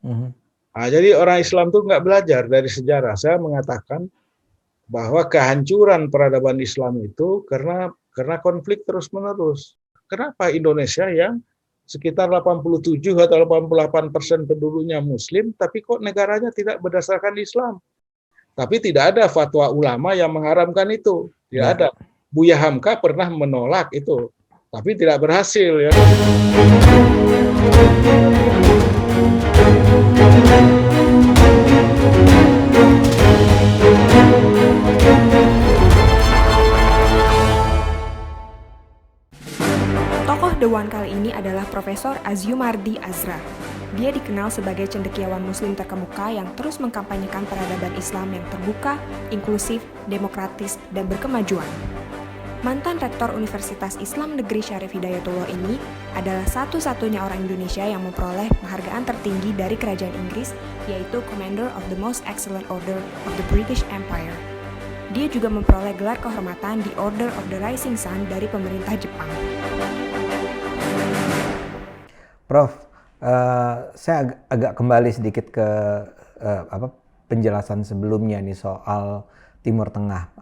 Mhm. Nah, jadi orang Islam tuh nggak belajar dari sejarah. Saya mengatakan bahwa kehancuran peradaban Islam itu karena konflik terus-menerus. Kenapa Indonesia yang sekitar 87 atau 88% penduduknya Muslim, tapi kok negaranya tidak berdasarkan Islam? Tapi tidak ada fatwa ulama yang mengharamkan itu. Tidak Ya. ada. Buya Hamka pernah menolak itu, tapi tidak berhasil ya. Tokoh Dewan kali ini adalah Profesor Azyumardi Azra. Dia dikenal sebagai cendekiawan muslim terkemuka yang terus mengkampanyekan peradaban Islam yang terbuka, inklusif, demokratis, dan berkemajuan. Mantan Rektor Universitas Islam Negeri Syarif Hidayatullah ini adalah satu-satunya orang Indonesia yang memperoleh penghargaan tertinggi dari Kerajaan Inggris, yaitu Commander of the Most Excellent Order of the British Empire. Dia juga memperoleh gelar kehormatan di Order of the Rising Sun dari pemerintah Jepang. Prof, saya agak kembali sedikit ke penjelasan sebelumnya nih soal Timur Tengah.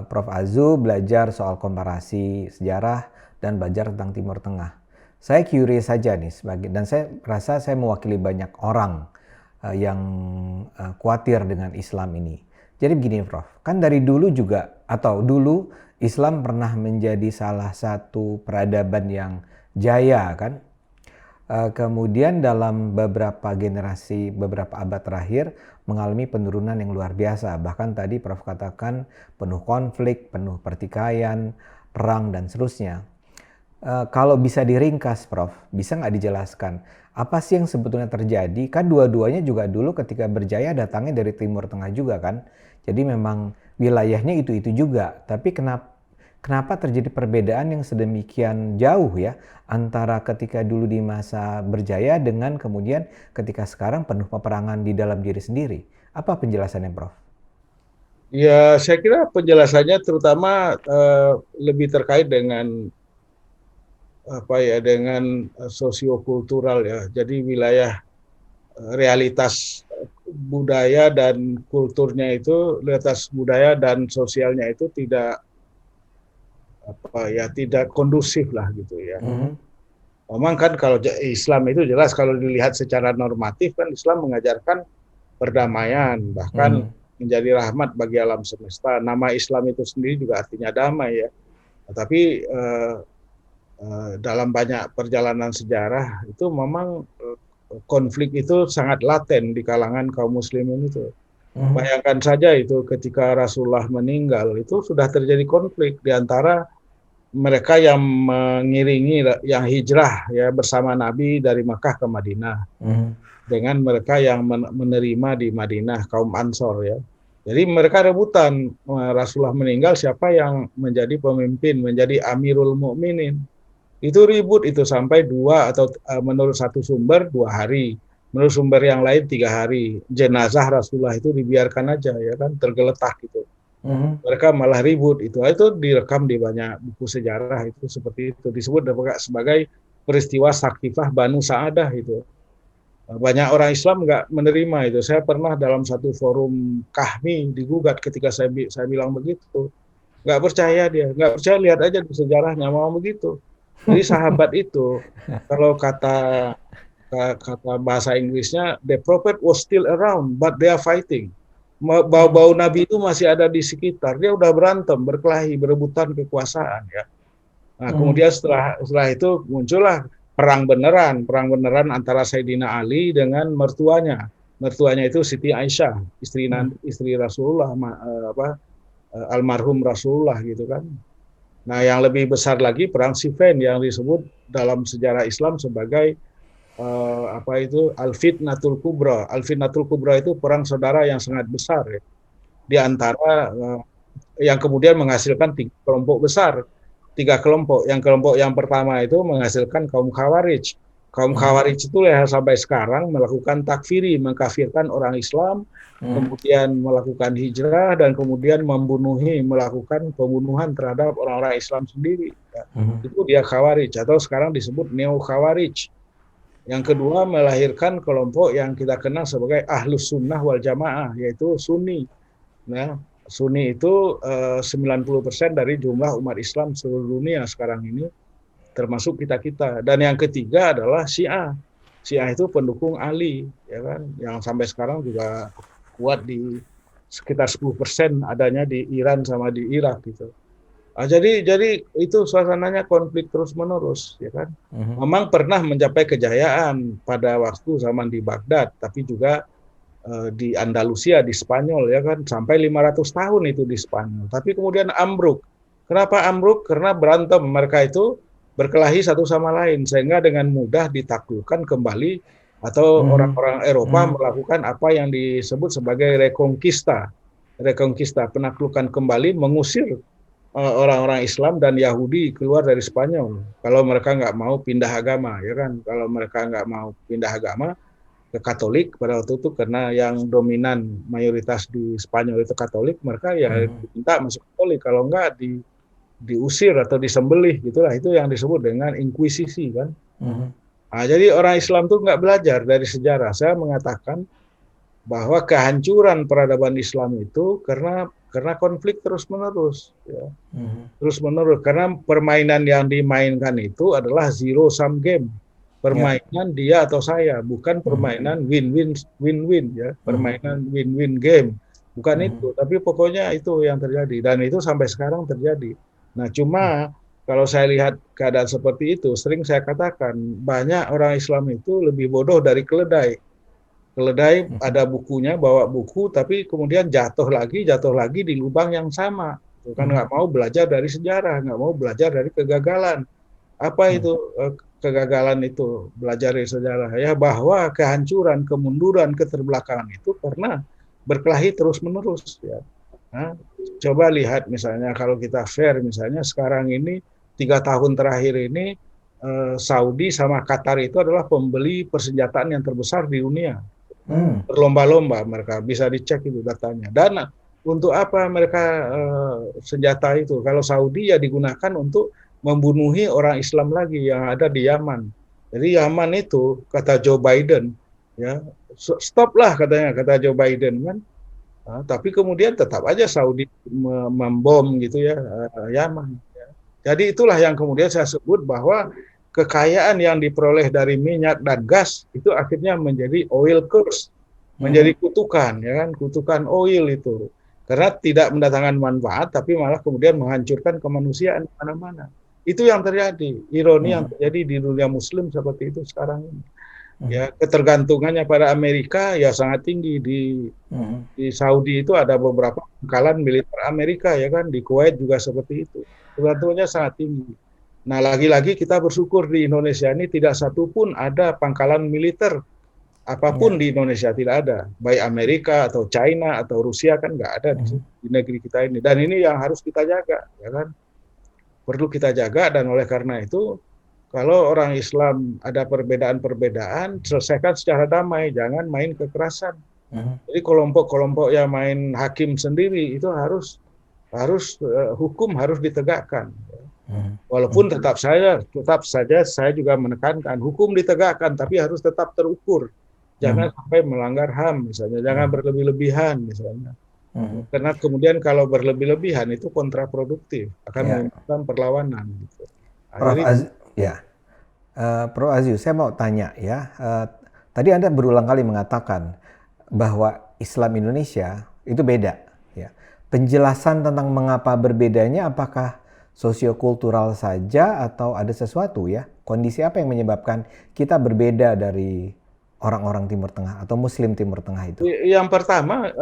Prof Azu belajar soal komparasi sejarah dan belajar tentang Timur Tengah. Saya curious saja nih dan saya rasa saya mewakili banyak orang yang khawatir dengan Islam ini. Jadi begini Prof, kan dari dulu juga atau dulu Islam pernah menjadi salah satu peradaban yang jaya kan. Kemudian dalam beberapa generasi, beberapa abad terakhir mengalami penurunan yang luar biasa. Bahkan tadi Prof katakan penuh konflik, penuh pertikaian, perang dan seterusnya. Kalau bisa diringkas Prof, bisa nggak dijelaskan apa sih yang sebetulnya terjadi? Kan dua-duanya juga dulu ketika berjaya datangnya dari Timur Tengah juga kan. Jadi memang wilayahnya itu-itu juga. Tapi kenapa terjadi perbedaan yang sedemikian jauh ya antara ketika dulu di masa berjaya dengan kemudian ketika sekarang penuh peperangan di dalam diri sendiri? Apa penjelasannya Prof? Ya, saya kira penjelasannya terutama lebih terkait dengan dengan sosiokultural ya. Jadi wilayah realitas budaya dan kulturnya itu, realitas budaya dan sosialnya itu tidak kondusif lah gitu ya. Memang kan kalau Islam itu jelas kalau dilihat secara normatif kan Islam mengajarkan perdamaian, bahkan menjadi rahmat bagi alam semesta. Nama Islam itu sendiri juga artinya damai ya. Tapi dalam banyak perjalanan sejarah itu memang konflik itu sangat laten di kalangan kaum muslimin itu. Bayangkan saja itu ketika Rasulullah meninggal itu sudah terjadi konflik di antara mereka yang mengiringi yang hijrah ya bersama Nabi dari Makkah ke Madinah dengan mereka yang menerima di Madinah kaum Ansor ya. Jadi mereka rebutan Rasulullah meninggal siapa yang menjadi pemimpin, menjadi Amirul Mukminin. Itu ribut itu sampai menurut satu sumber 2 hari, menurut sumber yang lain 3 hari. Jenazah Rasulullah itu dibiarkan aja ya kan tergeletak gitu. Mereka malah ribut itu direkam di banyak buku sejarah itu seperti itu disebut sebagai peristiwa Sakifah Banu Sa'adah itu. Banyak orang Islam nggak menerima itu. Saya pernah dalam satu forum Kahmi digugat ketika saya bilang begitu. Nggak percaya dia, nggak percaya lihat aja di sejarahnya mau begitu. Jadi sahabat itu kalau kata bahasa Inggrisnya the prophet was still around but they are fighting. Bau-bau Nabi itu masih ada di sekitar. Dia udah berantem, berkelahi, berebutan kekuasaan ya. Nah, kemudian setelah itu muncullah perang beneran antara Sayyidina Ali dengan mertuanya. Mertuanya itu Siti Aisyah, istri Rasulullah, almarhum Rasulullah gitu kan. Nah, yang lebih besar lagi perang Siffin yang disebut dalam sejarah Islam sebagai Al-Fitnatul Kubra. Al-Fitnatul Kubra itu perang saudara yang sangat besar ya. Di antara yang kemudian menghasilkan 3 kelompok besar. 3 kelompok. Yang kelompok yang pertama itu menghasilkan kaum Khawarij. Kaum Khawarij itu ya sampai sekarang melakukan takfiri, mengkafirkan orang Islam, kemudian melakukan hijrah dan kemudian melakukan pembunuhan terhadap orang-orang Islam sendiri. Ya. Itu dia Khawarij atau sekarang disebut Neo Khawarij. Yang kedua, melahirkan kelompok yang kita kenal sebagai Ahlus Sunnah wal Jamaah, yaitu Sunni. Nah, Sunni itu 90% dari jumlah umat Islam seluruh dunia sekarang ini, termasuk kita-kita. Dan yang ketiga adalah Syiah. Syiah itu pendukung Ali, ya kan, yang sampai sekarang juga kuat di sekitar 10% adanya di Iran sama di Irak gitu. Jadi itu suasananya konflik terus-menerus, ya kan. Memang pernah mencapai kejayaan pada waktu zaman di Baghdad, tapi juga di Andalusia, di Spanyol, ya kan, sampai 500 tahun itu di Spanyol. Tapi kemudian ambruk. Kenapa ambruk? Karena berantem. Mereka itu berkelahi satu sama lain, sehingga dengan mudah ditaklukkan kembali, atau orang-orang Eropa melakukan apa yang disebut sebagai reconquista. Reconquista, penaklukan kembali, mengusir orang-orang Islam dan Yahudi keluar dari Spanyol. Kalau mereka nggak mau pindah agama, ya kan? Kalau mereka nggak mau pindah agama ke Katolik pada waktu itu, karena yang dominan mayoritas di Spanyol itu Katolik, mereka ya diminta masuk Katolik. Kalau nggak diusir atau disembelih, gitulah. Itu yang disebut dengan inkuisisi, kan? Nah, jadi orang Islam tuh nggak belajar dari sejarah. Saya mengatakan bahwa kehancuran peradaban Islam itu karena konflik terus-menerus, ya. Terus-menerus, karena permainan yang dimainkan itu adalah zero sum game. Permainan dia atau saya, bukan permainan win-win, ya. Permainan win-win game. Bukan itu, tapi pokoknya itu yang terjadi, dan itu sampai sekarang terjadi. Nah, cuma kalau saya lihat keadaan seperti itu, sering saya katakan banyak orang Islam itu lebih bodoh dari keledai. Keledai ada bukunya, bawa buku, tapi kemudian jatuh lagi di lubang yang sama. Kan nggak mau belajar dari sejarah, nggak mau belajar dari kegagalan. Apa itu kegagalan itu? Belajar dari sejarah, ya, bahwa kehancuran, kemunduran, keterbelakangan itu karena berkelahi terus-menerus, ya. Nah, coba lihat misalnya kalau kita fair, misalnya sekarang ini 3 tahun terakhir ini Saudi sama Qatar itu adalah pembeli persenjataan yang terbesar di dunia. Berlomba-lomba mereka, bisa dicek itu datanya. Dan untuk apa mereka senjata itu? Kalau Saudi ya digunakan untuk membunuhi orang Islam lagi yang ada di Yaman. Jadi Yaman itu, kata Joe Biden, ya, stop lah katanya, kata Joe Biden, kan. Nah, tapi kemudian tetap aja Saudi membom gitu, ya, Yaman. Ya. Jadi itulah yang kemudian saya sebut bahwa kekayaan yang diperoleh dari minyak dan gas itu akhirnya menjadi oil curse, menjadi kutukan, ya kan, kutukan oil itu, karena tidak mendatangkan manfaat, tapi malah kemudian menghancurkan kemanusiaan di mana-mana. Itu yang terjadi, ironi yang terjadi di dunia Muslim seperti itu sekarang ini. Ya, ketergantungannya pada Amerika ya sangat tinggi. Di Saudi itu ada beberapa pangkalan militer Amerika, ya kan, di Kuwait juga seperti itu. Ketergantungannya sangat tinggi. Nah, lagi-lagi kita bersyukur di Indonesia ini tidak satupun ada pangkalan militer apapun di Indonesia, tidak ada. Baik Amerika atau China atau Rusia, kan nggak ada di negeri kita ini. Dan ini yang harus kita jaga, ya kan. Perlu kita jaga, dan oleh karena itu kalau orang Islam ada perbedaan-perbedaan, selesaikan secara damai, jangan main kekerasan. Jadi kelompok-kelompok yang main hakim sendiri itu harus hukum harus ditegakkan. Walaupun tetap saja saya juga menekankan hukum ditegakkan, tapi harus tetap terukur. Jangan sampai melanggar HAM misalnya, jangan berlebih-lebihan misalnya. Karena kemudian kalau berlebih-lebihan itu kontraproduktif, akan menimbulkan perlawanan. Gitu. Prof. Azyu, saya mau tanya, ya. Tadi Anda berulang kali mengatakan bahwa Islam Indonesia itu beda, ya. Penjelasan tentang mengapa berbedanya, apakah sosiokultural saja atau ada sesuatu, ya? Kondisi apa yang menyebabkan kita berbeda dari orang-orang Timur Tengah atau Muslim Timur Tengah itu? Yang pertama,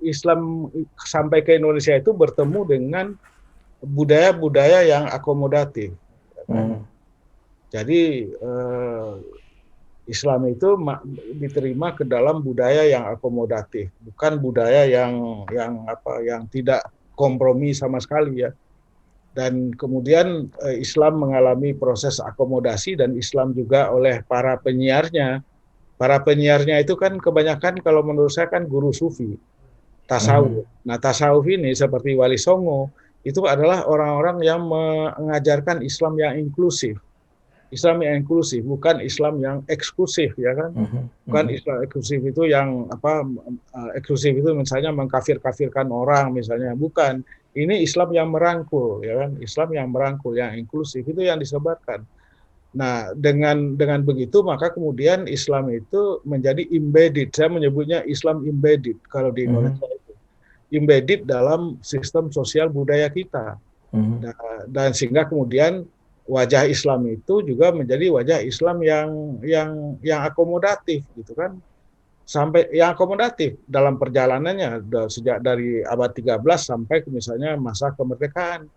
Islam sampai ke Indonesia itu bertemu dengan budaya-budaya yang akomodatif. Jadi Islam itu diterima ke dalam budaya yang akomodatif, bukan budaya yang tidak kompromi sama sekali, ya. Dan kemudian Islam mengalami proses akomodasi, dan Islam juga oleh para penyiarnya. Para penyiarnya itu kan kebanyakan kalau menurut saya kan guru sufi, tasawuf. Nah, tasawuf ini seperti Wali Songo, itu adalah orang-orang yang mengajarkan Islam yang inklusif. Islam yang inklusif, bukan Islam yang eksklusif, ya kan? Bukan Islam eksklusif itu yang eksklusif itu misalnya mengkafir-kafirkan orang misalnya, bukan. Ini Islam yang merangkul, ya kan? Islam yang merangkul, yang inklusif itu yang disebarkan. Nah, dengan begitu maka kemudian Islam itu menjadi embedded. Saya menyebutnya Islam embedded kalau di Indonesia itu. Embedded dalam sistem sosial budaya kita. Dan sehingga kemudian wajah Islam itu juga menjadi wajah Islam yang akomodatif gitu kan. Sampai yang akomodatif dalam perjalanannya sejak dari abad 13 sampai misalnya masa kemerdekaan.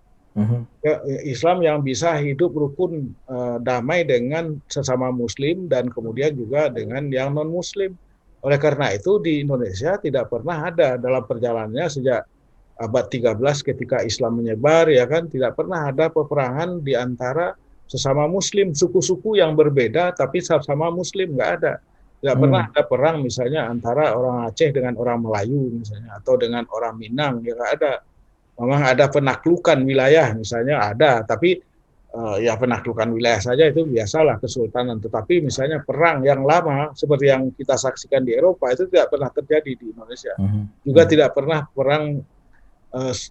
Islam yang bisa hidup rukun damai dengan sesama muslim dan kemudian juga dengan yang non muslim. Oleh karena itu di Indonesia tidak pernah ada dalam perjalanannya sejak abad 13 ketika Islam menyebar, ya kan, tidak pernah ada peperangan di antara sesama muslim, suku-suku yang berbeda tapi sama muslim, nggak ada. Tidak pernah ada perang misalnya antara orang Aceh dengan orang Melayu misalnya, atau dengan orang Minang, ya nggak ada. Memang ada penaklukan wilayah misalnya ada, tapi ya penaklukan wilayah saja itu biasalah kesultanan. Tetapi misalnya perang yang lama seperti yang kita saksikan di Eropa itu tidak pernah terjadi di Indonesia. Juga tidak pernah perang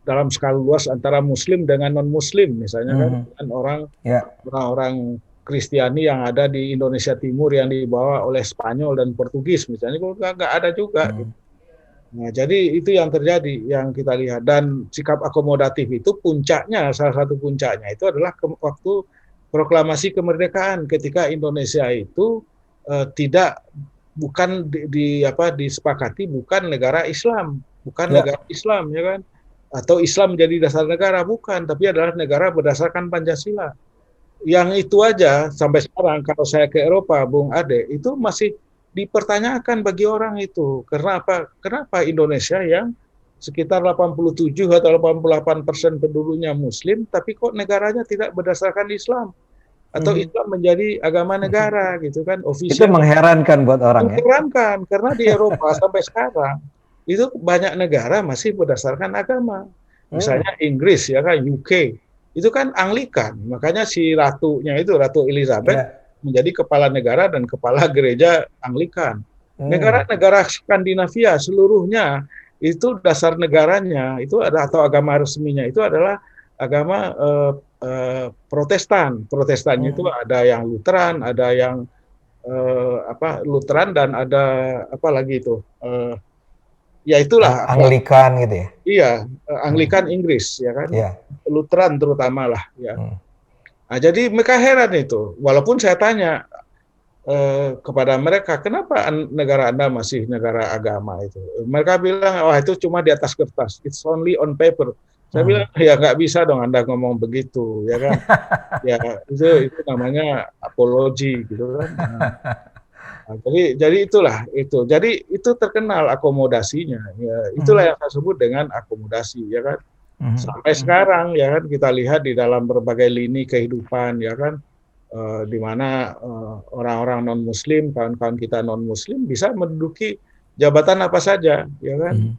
dalam skala luas antara Muslim dengan non Muslim misalnya kan, dengan orang-orang Kristiani yang ada di Indonesia Timur yang dibawa oleh Spanyol dan Portugis misalnya, nggak ada juga. Nah, jadi itu yang terjadi, yang kita lihat. Dan sikap akomodatif itu puncaknya, salah satu puncaknya itu adalah waktu proklamasi kemerdekaan, ketika Indonesia itu bukan disepakati bukan negara Islam, negara Islam, ya kan? Atau Islam menjadi dasar negara, bukan, tapi adalah negara berdasarkan Pancasila. Yang itu aja sampai sekarang kalau saya ke Eropa, Bung Ade, itu masih dipertanyakan bagi orang itu. Karena apa? Kenapa Indonesia yang sekitar 87 atau 88% penduduknya Muslim, tapi kok negaranya tidak berdasarkan Islam? Atau Islam menjadi agama negara, gitu kan? Itu Official. mengherankan buat orang. Mengherankan, karena di Eropa sampai sekarang, itu banyak negara masih berdasarkan agama. Misalnya Inggris, ya kan, UK. Itu kan Anglikan. Makanya si ratunya itu, Ratu Elizabeth, menjadi kepala negara dan kepala gereja Anglikan. Negara-negara Skandinavia seluruhnya itu dasar negaranya itu ada, atau agama resminya itu adalah agama Protestan. Protestannya itu ada yang Lutheran, ada yang Lutheran dan ada apa lagi itu? Ya itulah Anglikan gitu ya. Iya, Anglikan Inggris, ya kan. Lutheran terutama lah, ya. Nah, jadi mereka heran itu, walaupun saya tanya kepada mereka, kenapa negara Anda masih negara agama itu? Mereka bilang, wah itu cuma di atas kertas, it's only on paper. Saya bilang, ya nggak bisa dong Anda ngomong begitu, ya kan? Ya itu namanya apologi, gitu kan. Nah, jadi itulah itu. Jadi itu terkenal akomodasinya. Ya, itulah yang saya sebut dengan akomodasi, ya kan? Sampai sekarang, ya kan, kita lihat di dalam berbagai lini kehidupan, ya kan, di mana orang-orang non Muslim, kawan-kawan kita non Muslim bisa menduduki jabatan apa saja, ya kan.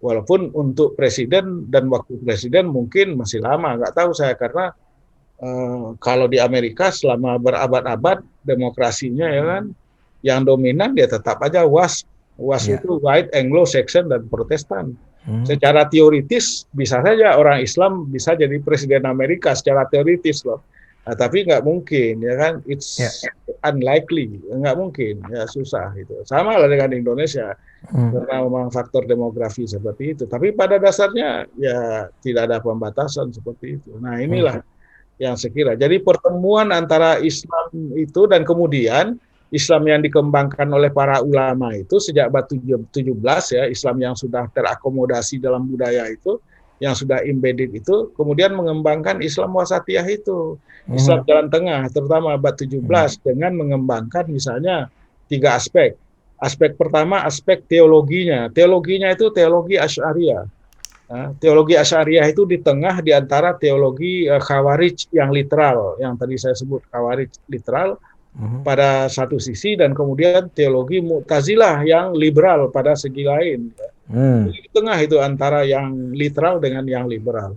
Walaupun untuk presiden dan wakil presiden mungkin masih lama, nggak tahu saya, karena kalau di Amerika selama berabad-abad demokrasinya, ya kan, yang dominan dia tetap aja WASP itu White, Anglo-Saxon dan Protestan. Secara teoritis bisa saja orang Islam bisa jadi presiden Amerika secara teoritis loh. Nah, tapi nggak mungkin, ya kan? It's unlikely, nggak mungkin, ya susah itu. Sama lah dengan Indonesia, karena memang faktor demografi seperti itu. Tapi pada dasarnya ya tidak ada pembatasan seperti itu. Nah inilah yang sekira. Jadi pertemuan antara Islam itu dan kemudian Islam yang dikembangkan oleh para ulama itu sejak abad 17, ya, Islam yang sudah terakomodasi dalam budaya itu, yang sudah embedded itu, kemudian mengembangkan Islam wasatiyah itu, Islam jalan tengah, terutama abad 17, dengan mengembangkan misalnya 3 aspek. Aspek pertama, aspek teologinya. Teologinya itu teologi Asy'ariyah. Nah, teologi Asy'ariyah itu di tengah di antara teologi Khawarij yang literal, yang tadi saya sebut Khawarij literal, pada satu sisi, dan kemudian teologi Mu'tazilah yang liberal pada segi lain. Di tengah itu antara yang literal dengan yang liberal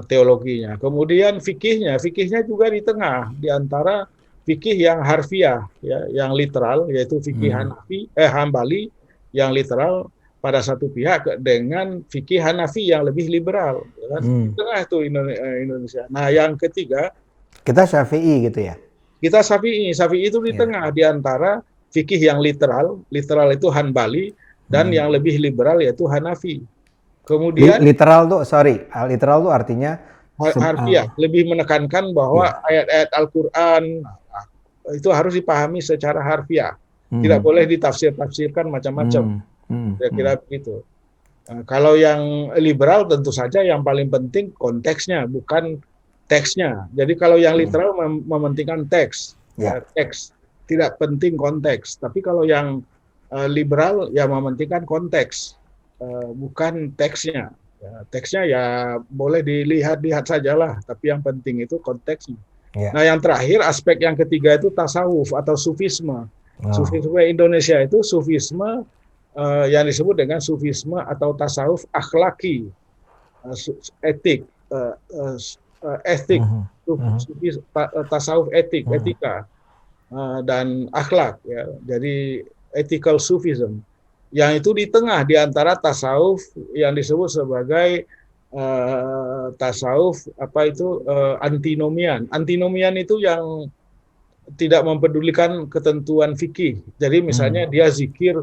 teologinya. Kemudian fikihnya juga di tengah di antara fikih yang harfiah, ya, yang literal, yaitu fikih Hambali yang literal pada satu pihak, dengan fikih Hanafi yang lebih liberal, ya kan? Di tengah itu Indonesia. Nah, yang ketiga, kita Syafi'i gitu ya. kita Syafi'i. Syafi'i itu di tengah di antara fikih yang literal itu Hanbali, dan yang lebih liberal yaitu Hanafi. Kemudian literal tuh artinya harfiah, lebih menekankan bahwa ayat-ayat Al-Qur'an itu harus dipahami secara harfiah. Tidak boleh ditafsir-tafsirkan macam-macam. Kira-kira begitu. Kalau yang liberal tentu saja yang paling penting konteksnya, bukan teksnya. Jadi kalau yang literal mementingkan teks, teks, tidak penting konteks. Tapi kalau yang liberal ya mementingkan konteks, bukan teksnya. Ya, teksnya ya boleh dilihat-lihat sajalah, tapi yang penting itu konteksnya. Nah, yang terakhir, aspek yang ketiga itu tasawuf atau sufisme. Sufisme Indonesia itu sufisme yang disebut dengan sufisme atau tasawuf akhlaki, etik, tasawuf etika dan akhlak, ya. Jadi ethical sufism, yang itu di tengah di antara tasawuf yang disebut sebagai tasawuf antinomian. Antinomian itu yang tidak mempedulikan ketentuan fikih. Jadi misalnya dia zikir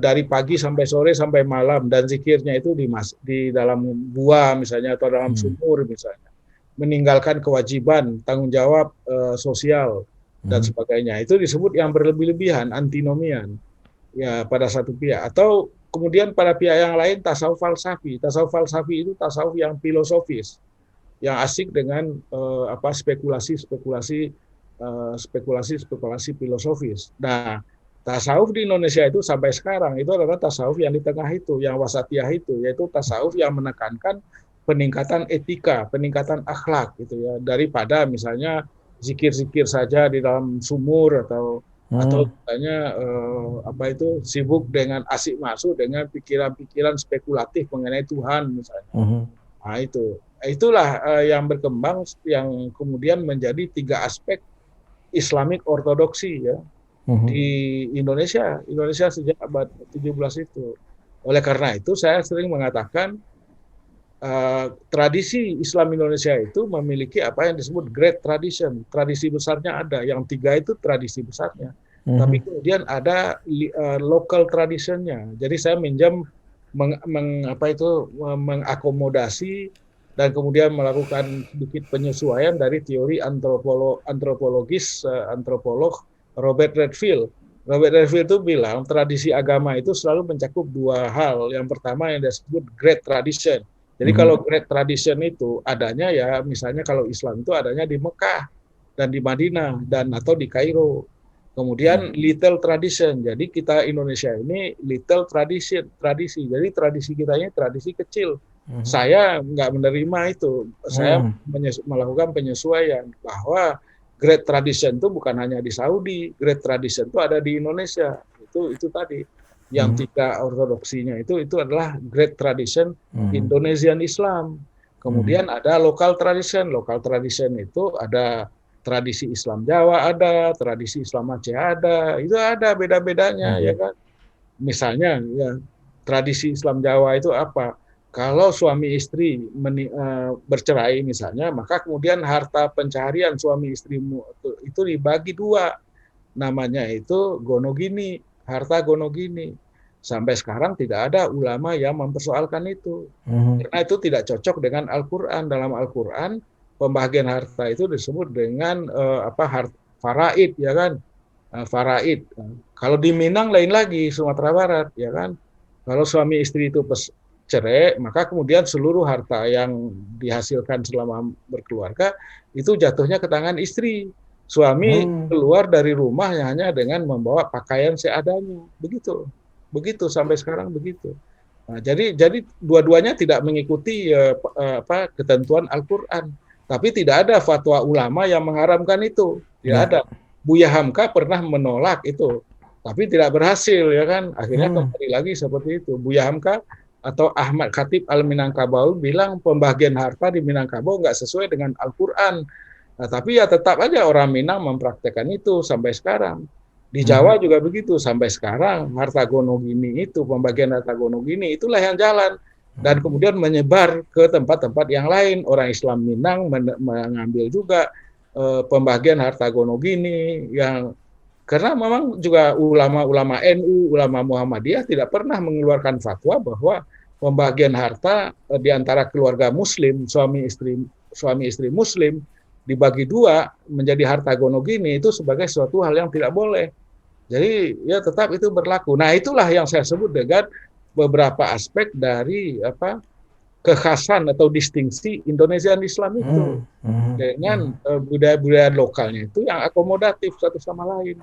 dari pagi sampai sore sampai malam, dan zikirnya itu di dalam gua misalnya, atau dalam sumur misalnya, meninggalkan kewajiban, tanggung jawab sosial dan sebagainya. Itu disebut yang berlebih-lebihan, antinomian, ya, pada satu pihak. Atau kemudian pada pihak yang lain tasawuf falsafi. Tasawuf falsafi itu tasawuf yang filosofis, yang asik dengan spekulasi filosofis. Nah, tasawuf di Indonesia itu sampai sekarang itu adalah tasawuf yang di tengah itu, yang wasatiyah itu, yaitu tasawuf yang menekankan peningkatan etika, peningkatan akhlak gitu ya, daripada misalnya zikir-zikir saja di dalam sumur, atau misalnya sibuk dengan asik masuk dengan pikiran-pikiran spekulatif mengenai Tuhan misalnya. Nah, itulah yang berkembang, yang kemudian menjadi 3 aspek Islamic ortodoksi, ya, di Indonesia sejak abad 17 itu. Oleh karena itu saya sering mengatakan tradisi Islam Indonesia itu memiliki apa yang disebut great tradition. Tradisi besarnya ada, yang 3 itu tradisi besarnya. Tapi kemudian ada local traditionnya. Jadi saya mengakomodasi dan kemudian melakukan sedikit penyesuaian dari teori antropolog Robert Redfield. Robert Redfield itu bilang tradisi agama itu selalu mencakup 2 hal. Yang pertama yang disebut great tradition. Jadi kalau great tradition itu adanya, ya, misalnya kalau Islam itu adanya di Mekah dan di Madinah atau di Kairo. Kemudian little tradition. Jadi kita Indonesia ini little tradisi. Jadi tradisi kita ini tradisi kecil. Saya nggak menerima itu. Saya melakukan penyesuaian bahwa great tradition itu bukan hanya di Saudi. Great tradition itu ada di Indonesia. Itu tadi. Yang 3 ortodoksinya itu adalah great tradition Indonesian Islam. Kemudian ada local tradition. Local tradition itu ada tradisi Islam Jawa, ada tradisi Islam Aceh, ada. Itu ada beda-bedanya, ya kan. Misalnya, ya, tradisi Islam Jawa itu apa? Kalau suami istri bercerai misalnya, maka kemudian harta pencaharian suami istrimu itu dibagi 2. Namanya itu gonogini, harta gonogini. Sampai sekarang tidak ada ulama yang mempersoalkan itu. Karena itu tidak cocok dengan Al-Qur'an. Dalam Al-Qur'an pembagian harta itu disebut dengan faraid, ya kan? Faraid. Kalau di Minang lain lagi, Sumatera Barat, ya kan? Kalau suami istri itu cerai, maka kemudian seluruh harta yang dihasilkan selama berkeluarga itu jatuhnya ke tangan istri. Suami keluar dari rumah hanya dengan membawa pakaian seadanya. Begitu sampai sekarang begitu. Nah, jadi dua-duanya tidak mengikuti ketentuan Al-Qur'an. Tapi tidak ada fatwa ulama yang mengharamkan itu. Tidak ada. Buya Hamka pernah menolak itu, tapi tidak berhasil, ya kan? Akhirnya kembali lagi seperti itu. Buya Hamka atau Ahmad Khatib Al-Minangkabau bilang pembagian harta di Minangkabau nggak sesuai dengan Al-Qur'an. Nah, tapi ya tetap aja orang Minang mempraktekkan itu sampai sekarang. Di Jawa juga begitu sampai sekarang. Harta gonogini itu, pembagian harta gonogini itulah yang jalan. Dan kemudian menyebar ke tempat-tempat yang lain. Orang Islam Minang mengambil juga pembagian harta gonogini yang karena memang juga ulama-ulama NU, ulama Muhammadiyah tidak pernah mengeluarkan fatwa bahwa pembagian harta di antara keluarga Muslim, suami istri Muslim dibagi dua menjadi harta gonogini itu sebagai suatu hal yang tidak boleh. Jadi ya tetap itu berlaku. Nah itulah yang saya sebut dengan beberapa aspek dari kekhasan atau distingsi Indonesian Islam itu dengan budaya-budaya lokalnya itu yang akomodatif satu sama lain.